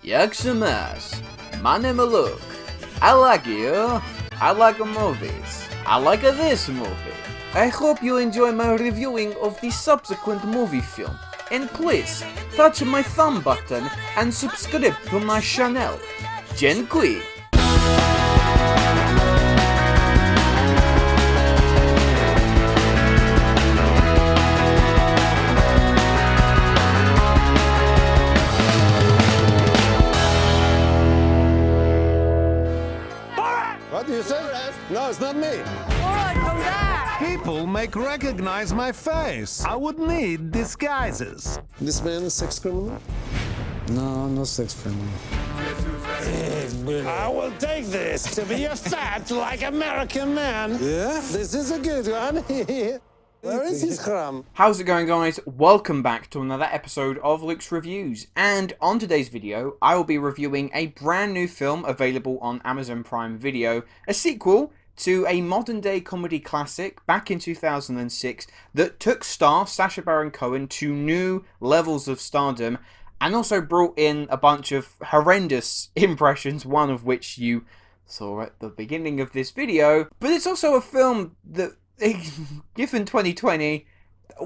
Yakşamaz. My name is Luke. I like you. I like movies. I like this movie. I hope you enjoy my reviewing of the subsequent movie film. And please, touch my thumb button and subscribe to my channel. Dziękuję. What do you say? No, it's not me. Borat, come back! People may recognize my face. I would need disguises. This man is sex criminal? No, no sex criminal. I will take this to be a fat like American man. Yeah, this is a good one. Where is his crumb? How's it going, guys? Welcome back to another episode of Luke's Reviews, and on today's video I will be reviewing a brand new film available on Amazon Prime Video, a sequel to a modern day comedy classic back in 2006 that took star Sacha Baron Cohen to new levels of stardom and also brought in a bunch of horrendous impressions, one of which you saw at the beginning of this video. But it's also a film that, given 2020,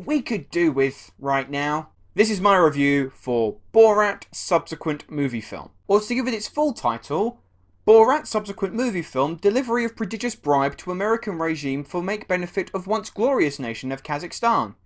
we could do with right now. This is my review for Borat Subsequent Movie Film, or to give it its full title, Borat Subsequent Movie Film, Delivery of Prodigious Bribe to American Regime for Make Benefit of Once Glorious Nation of Kazakhstan.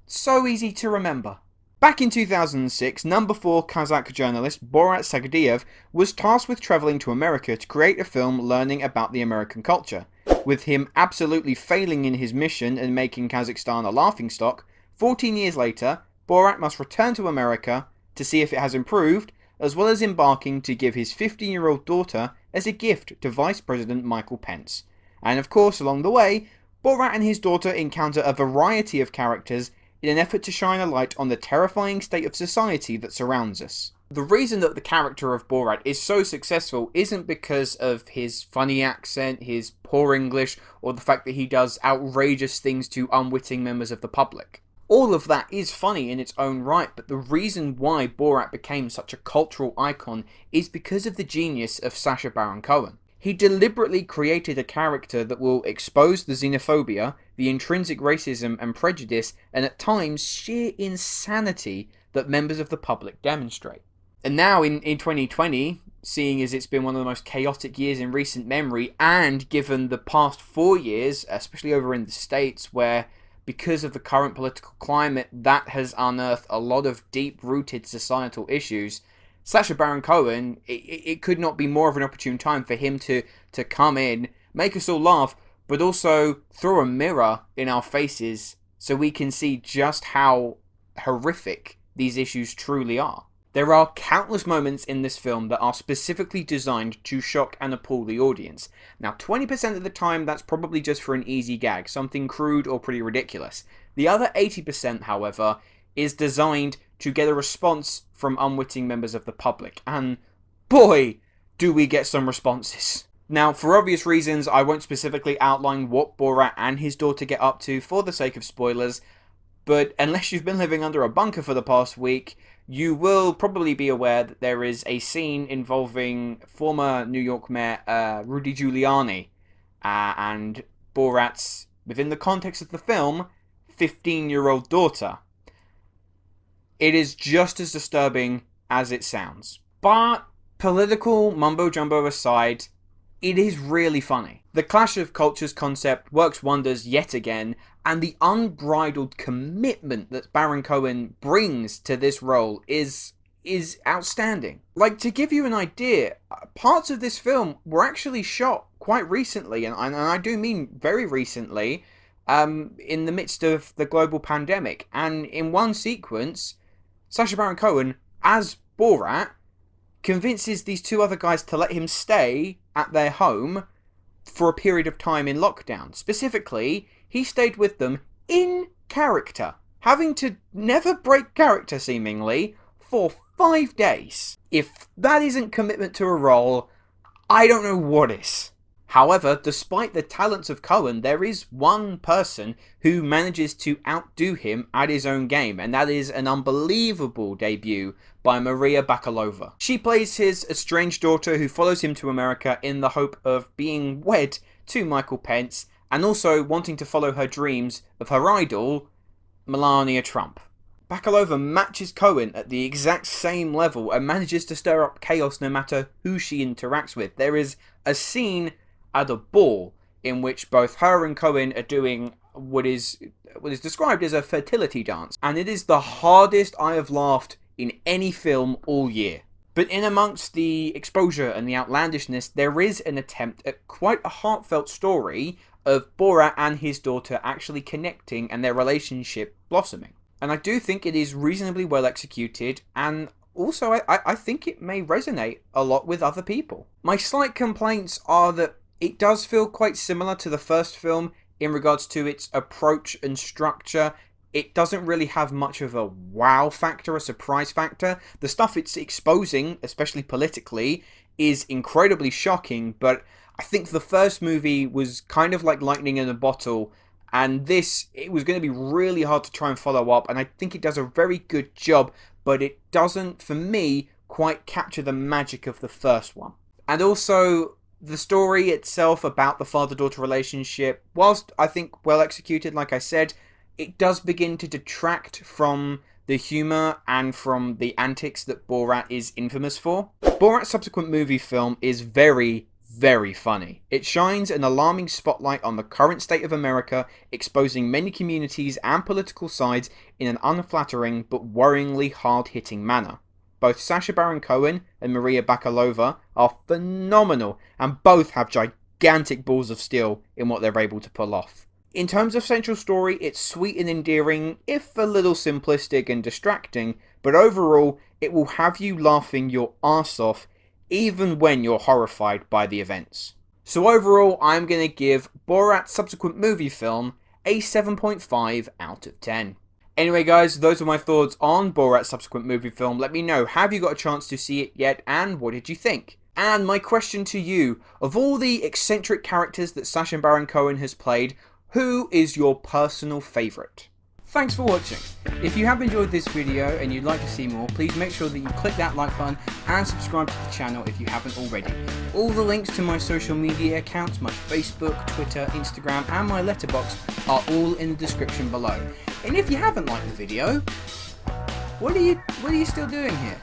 So easy to remember. Back in 2006, number 4 Kazakh journalist Borat Sagdiyev was tasked with travelling to America to create a film learning about the American culture. With him absolutely failing in his mission and making Kazakhstan a laughingstock, 14 years later, Borat must return to America to see if it has improved, as well as embarking to give his 15-year-old daughter as a gift to Vice President Michael Pence. And of course, along the way, Borat and his daughter encounter a variety of characters in an effort to shine a light on the terrifying state of society that surrounds us. The reason that the character of Borat is so successful isn't because of his funny accent, his poor English, or the fact that he does outrageous things to unwitting members of the public. All of that is funny in its own right, but the reason why Borat became such a cultural icon is because of the genius of Sacha Baron Cohen. He deliberately created a character that will expose the xenophobia, the intrinsic racism and prejudice, and at times sheer insanity that members of the public demonstrate. And now in 2020, seeing as it's been one of the most chaotic years in recent memory, and given the past 4 years, especially over in the States, where because of the current political climate, that has unearthed a lot of deep-rooted societal issues, Sacha Baron Cohen, it could not be more of an opportune time for him to come in, make us all laugh, but also throw a mirror in our faces so we can see just how horrific these issues truly are. There are countless moments in this film that are specifically designed to shock and appall the audience. Now, 20% of the time, that's probably just for an easy gag, something crude or pretty ridiculous. The other 80%, however, is designed to get a response from unwitting members of the public. And boy, do we get some responses. Now, for obvious reasons, I won't specifically outline what Borat and his daughter get up to for the sake of spoilers, but unless you've been living under a bunker for the past week, you will probably be aware that there is a scene involving former New York Mayor Rudy Giuliani and Borat's, within the context of the film, 15-year-old daughter. It is just as disturbing as it sounds. But political mumbo-jumbo aside, it is really funny. The clash of cultures concept works wonders yet again, and the unbridled commitment that Baron Cohen brings to this role is outstanding. Like, to give you an idea, parts of this film were actually shot quite recently, and I do mean very recently, in the midst of the global pandemic. And in one sequence, Sacha Baron Cohen, as Borat, convinces these two other guys to let him stay at their home for a period of time in lockdown. Specifically, he stayed with them in character, having to never break character seemingly for 5 days. If that isn't commitment to a role, I don't know what is. However, despite the talents of Cohen, there is one person who manages to outdo him at his own game, and that is an unbelievable debut by Maria Bakalova. She plays his estranged daughter who follows him to America in the hope of being wed to Michael Pence, and also wanting to follow her dreams of her idol, Melania Trump. Bakalova matches Cohen at the exact same level and manages to stir up chaos no matter who she interacts with. There is a scene at a ball in which both her and Cohen are doing what is described as a fertility dance, and it is the hardest I have laughed in any film all year. But in amongst the exposure and the outlandishness, there is an attempt at quite a heartfelt story of Borat and his daughter actually connecting and their relationship blossoming. And I do think it is reasonably well executed, and also I think it may resonate a lot with other people. My slight complaints are that it does feel quite similar to the first film in regards to its approach and structure. It doesn't really have much of a wow factor, a surprise factor. The stuff it's exposing, especially politically, is incredibly shocking, but I think the first movie was kind of like lightning in a bottle, and this, it was going to be really hard to try and follow up, and I think it does a very good job, but it doesn't, for me, quite capture the magic of the first one. And also, the story itself about the father-daughter relationship, whilst I think well executed, like I said, it does begin to detract from the humour and from the antics that Borat is infamous for. Borat's subsequent movie film is very, very funny. It shines an alarming spotlight on the current state of America, exposing many communities and political sides in an unflattering but worryingly hard-hitting manner. Both Sacha Baron Cohen and Maria Bakalova are phenomenal, and both have gigantic balls of steel in what they're able to pull off. In terms of central story, it's sweet and endearing, if a little simplistic and distracting, but overall, it will have you laughing your arse off, even when you're horrified by the events. So overall, I'm going to give Borat's subsequent movie film a 7.5 out of 10. Anyway guys, those are my thoughts on Borat's subsequent movie film. Let me know, have you got a chance to see it yet, and what did you think? And my question to you, of all the eccentric characters that Sacha Baron Cohen has played, who is your personal favourite? Thanks for watching. If you have enjoyed this video and you'd like to see more, please make sure that you click that like button and subscribe to the channel if you haven't already. All the links to my social media accounts, my Facebook, Twitter, Instagram and my letterbox are all in the description below. And if you haven't liked the video, what are you still doing here?